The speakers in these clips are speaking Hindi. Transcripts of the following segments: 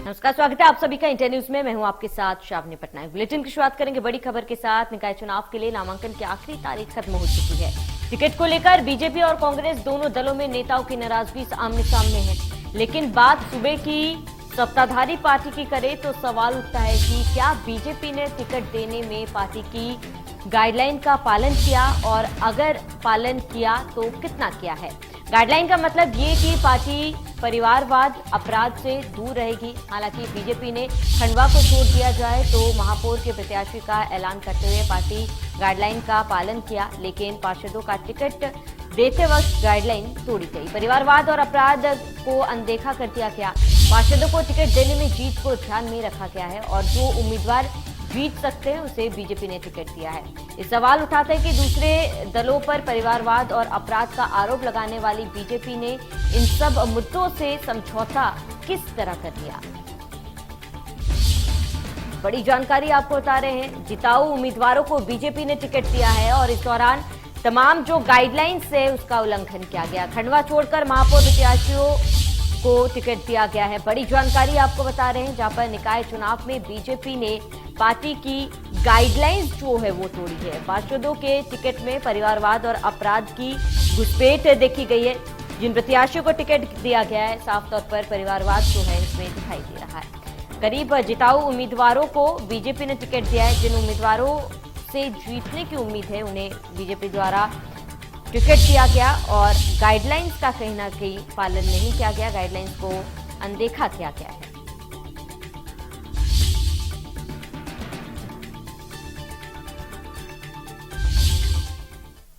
नमस्कार, स्वागत है आप सभी का इंडिया न्यूज में। मैं हूं आपके साथ शावनी पटनायक। बुलेटिन की शुरुआत करेंगे बड़ी खबर के साथ। निकाय चुनाव के लिए नामांकन की आखिरी तारीख खत्म हो चुकी है। टिकट को लेकर बीजेपी और कांग्रेस दोनों दलों में नेताओं की नाराजगी आमने सामने है, लेकिन बात सूबे की सत्ताधारी पार्टी की करे तो सवाल उठता है कि क्या बीजेपी ने टिकट देने में पार्टी की गाइडलाइन का पालन किया, और अगर पालन किया तो कितना किया है। गाइडलाइन का मतलब ये कि पार्टी परिवारवाद अपराध से दूर रहेगी। हालांकि बीजेपी ने खंडवा को छोड़ दिया जाए तो महापौर के प्रत्याशी का ऐलान करते हुए पार्टी गाइडलाइन का पालन किया, लेकिन पार्षदों का टिकट देते वक्त गाइडलाइन तोड़ी गई। परिवारवाद और अपराध को अनदेखा कर दिया गया। पार्षदों को टिकट देने में जीत को ध्यान में रखा गया है और जो उम्मीदवार जीत सकते हैं उसे बीजेपी ने टिकट दिया है। इस सवाल उठाते हैं कि दूसरे दलों पर परिवारवाद और अपराध का आरोप लगाने वाली बीजेपी ने इन सब मुद्दों से समझौता किस तरह कर लिया। बड़ी जानकारी आपको बता रहे हैं। जिताऊ उम्मीदवारों को बीजेपी ने टिकट दिया है और इस दौरान तमाम जो गाइडलाइंस है उसका उल्लंघन किया गया। खंडवा छोड़कर महापौर प्रत्याशियों को टिकट दिया गया है। बड़ी जानकारी आपको बता रहे हैं, जहां पर निकाय चुनाव में बीजेपी ने पार्टी की गाइडलाइंस जो है वो तोड़ी है। पार्षदों के टिकट में परिवारवाद और अपराध की घुसपैठ देखी गई है। जिन प्रत्याशियों को टिकट दिया गया है, साफ तौर पर परिवारवाद जो है इसमें दिखाई दे रहा है। करीब जिताऊ उम्मीदवारों को बीजेपी ने टिकट दिया है। जिन उम्मीदवारों से जीतने की उम्मीद है उन्हें बीजेपी द्वारा टिकट दिया गया और गाइडलाइंस का कहीं ना कहीं पालन नहीं किया गया, गाइडलाइंस को अनदेखा किया गया है।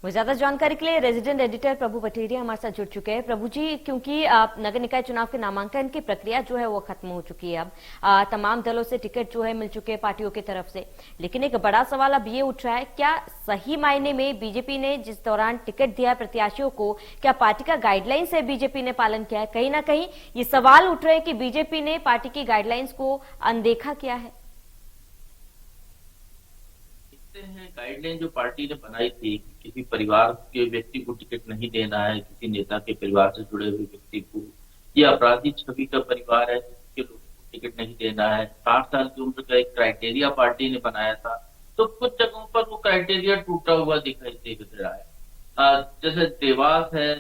वो ज्यादा जानकारी के लिए रेजिडेंट एडिटर प्रभु पटेरिया हमारे साथ जुड़ चुके हैं। प्रभु जी, क्योंकि नगर निकाय चुनाव के नामांकन की प्रक्रिया जो है वो खत्म हो चुकी है, अब तमाम दलों से टिकट जो है मिल चुके हैं पार्टियों की तरफ से, लेकिन एक बड़ा सवाल अब ये उठ रहा है, क्या सही मायने में बीजेपी ने जिस दौरान टिकट दिया है प्रत्याशियों को, क्या पार्टी का गाइडलाइंस है बीजेपी ने पालन किया है। कहीं ना कहीं ये सवाल उठ रहे हैं कि बीजेपी ने पार्टी की गाइडलाइंस को अनदेखा किया है। गाइडलाइन जो पार्टी ने बनाई थी, किसी परिवार के व्यक्ति को टिकट नहीं देना है, किसी नेता के परिवार से जुड़े हुए व्यक्ति को, या अपराधी छवि का परिवार है जिसके लोगों को टिकट नहीं देना है। 60 साल की उम्र का एक क्राइटेरिया पार्टी ने बनाया था, तो कुछ जगहों पर वो क्राइटेरिया टूटा हुआ दिखाई दे रहा है। जैसे देवास है,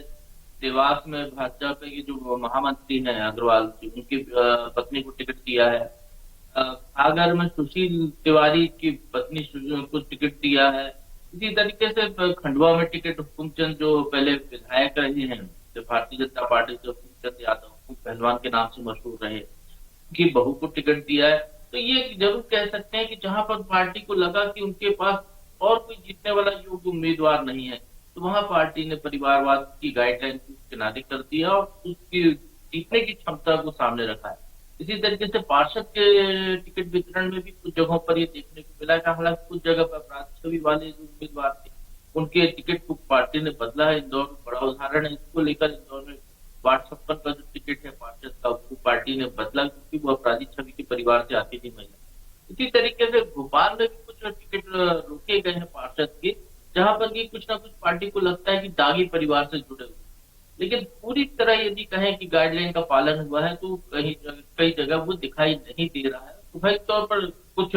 देवास में भाजपा के जो महामंत्री हैं अग्रवाल जी, उनकी पत्नी को टिकट दिया है। सागर में सुशील तिवारी की पत्नी को टिकट दिया है। इसी तरीके से खंडवा में टिकट हुकुमचंद जो पहले विधायक रहे हैं, जो भारतीय जनता पार्टी से हुकुमचंद यादव पहलवान के नाम से मशहूर रहे, उनकी बहू को टिकट दिया है। तो ये जरूर कह सकते हैं कि जहां पर पार्टी को लगा कि उनके पास और कोई जीतने वाला योग्य उम्मीदवार नहीं है, तो वहां पार्टी ने परिवारवाद की गाइडलाइन को किनारे कर दिया और उसकी जीतने की क्षमता को सामने रखा है। इसी तरीके से पार्षद के टिकट वितरण में भी कुछ जगहों पर ये देखने को मिला है। हालांकि कुछ जगह पर अपराध छवि वाले जो उम्मीदवार थे उनके टिकट को पार्टी ने बदला है। इंदौर में बड़ा उदाहरण है। इसको लेकर इंदौर में वार्ड 56 का जो टिकट है पार्षद का, उसको पार्टी ने बदला क्योंकि वो अपराधी छवि के परिवार से आती थी महिला। इसी तरीके से भोपाल में भी कुछ टिकट रोके गए हैं पार्षद के, जहां पर भी कुछ ना कुछ पार्टी को लगता है कि दागी परिवार से जुड़े हुए। लेकिन पूरी तरह यदि कहें कि गाइडलाइन का पालन हुआ है तो कई जगह वो दिखाई नहीं दे रहा है। स्वाभाविक तौर पर कुछ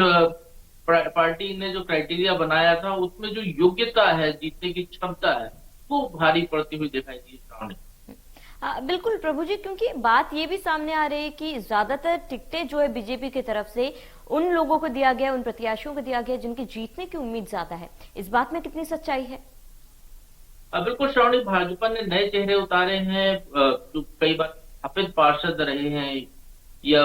पार्टी ने जो क्राइटेरिया बनाया था उसमें जो योग्यता है, जीतने की क्षमता है, वो भारी पड़ती हुई दिखाई दी सामने। बिल्कुल प्रभु जी, क्योंकि बात ये भी सामने आ रही है कि ज्यादातर टिकटें जो है बीजेपी की तरफ से उन लोगों को दिया गया, उन प्रत्याशियों को दिया गया जिनकी जीतने की उम्मीद ज्यादा है। इस बात में कितनी सच्चाई है? बिल्कुल श्रावणी, भाजपा ने नए चेहरे उतारे हैं जो कई बार स्थापित पार्षद रहे हैं या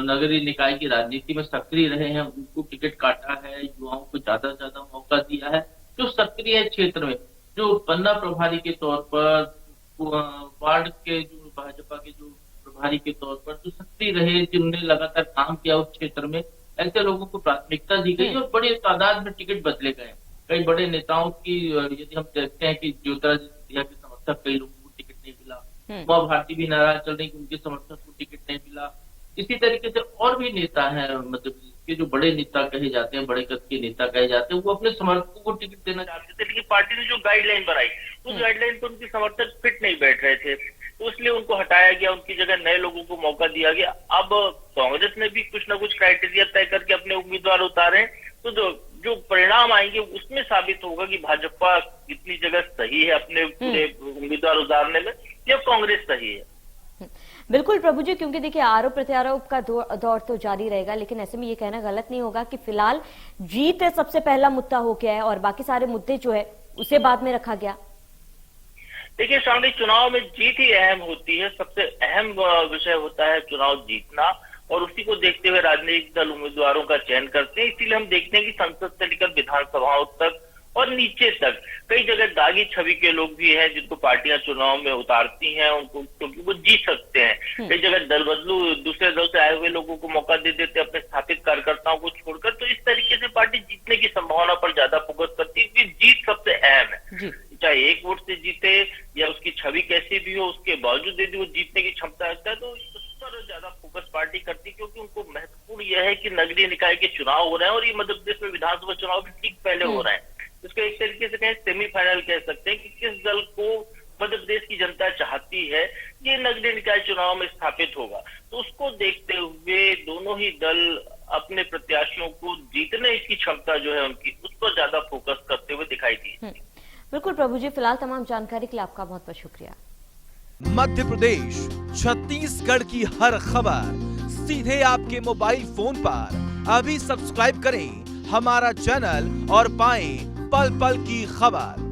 नगरीय निकाय की राजनीति में सक्रिय रहे हैं, उनको टिकट काटा है। युवाओं को ज्यादा से ज्यादा मौका दिया है जो सक्रिय है क्षेत्र में, जो पन्ना प्रभारी के तौर पर, वार्ड के जो भाजपा के जो प्रभारी के तौर पर जो सक्रिय रहे, जिन्होंने लगातार काम किया उस क्षेत्र में, ऐसे लोगों को प्राथमिकता दी गई और बड़ी तादाद में टिकट बदले गए। कई बड़े नेताओं की यदि हम देखते हैं कि ज्योतिरादित्य सिंधिया के समर्थक कई लोगों को टिकट नहीं मिला, उमा भारती भी नाराज चल रही कि उनके समर्थक को टिकट नहीं मिला। इसी तरीके से और भी नेता हैं, मतलब के जो बड़े नेता कहे जाते हैं, बड़े कद के नेता कहे जाते हैं, वो अपने समर्थकों को टिकट देना चाहते थे, लेकिन पार्टी ने जो गाइडलाइन बनाई उस गाइडलाइन पर उनके समर्थक फिट नहीं बैठ रहे थे। तो इसलिए उनको हटाया गया, उनकी जगह नए लोगों को मौका दिया गया। अब कांग्रेस ने भी कुछ ना कुछ क्राइटेरिया तय करके अपने उम्मीदवार उतारे, तो जो परिणाम आएंगे उसमें साबित होगा कि भाजपा कितनी जगह सही है अपने पूरे उम्मीदवार उतारने में, या कांग्रेस सही है। बिल्कुल प्रभु जी, क्योंकि देखिए आरोप प्रत्यारोप का दौर तो जारी रहेगा, लेकिन ऐसे में ये कहना गलत नहीं होगा कि फिलहाल जीत सबसे पहला मुद्दा हो गया है और बाकी सारे मुद्दे जो है उसे बाद में रखा गया। देखिए श्रावणी, चुनाव में जीत ही अहम होती है, सबसे अहम विषय होता है चुनाव जीतना, और उसी को देखते हुए राजनीतिक दल उम्मीदवारों का चयन करते हैं। इसीलिए हम देखते हैं कि संसद से लेकर विधानसभाओं तक और नीचे तक कई जगह दागी छवि के लोग भी हैं जिनको पार्टियां चुनाव में उतारती हैं, उनको क्योंकि वो जीत सकते हैं। कई जगह दल बदलू दूसरे दल से आए हुए लोगों को मौका दे देते अपने स्थापित कार्यकर्ताओं को छोड़कर, तो इस तरीके से पार्टी जीतने की संभावना पर ज्यादा फोकस करती है कि जीत सबसे अहम है। चाहे एक वोट से जीते या उसकी छवि कैसी भी हो, उसके बावजूद यदि वो जीतने की क्षमता रखता है तो उस पर ज्यादा फोकस पार्टी करती है, क्योंकि उनको महत्वपूर्ण यह है कि नगरीय निकाय के चुनाव हो रहे हैं और ये मध्य प्रदेश में विधानसभा चुनाव भी ठीक पहले हो रहे हैं। इसको एक तरीके से कहें सेमीफाइनल कह सकते हैं कि किस दल को मध्य प्रदेश की जनता चाहती है ये नगरीय निकाय चुनाव में स्थापित होगा। तो उसको देखते हुए दोनों ही दल अपने प्रत्याशियों को जीतने की क्षमता जो है उनकी, उस पर ज्यादा फोकस करते हुए दिखाई दी। बिल्कुल प्रभु जी, फिलहाल तमाम जानकारी के लिए आपका बहुत बहुत शुक्रिया। मध्य प्रदेश, छत्तीसगढ़ की हर खबर सीधे आपके मोबाइल फोन पर। अभी सब्सक्राइब करें हमारा चैनल और पाएं पल पल की खबर।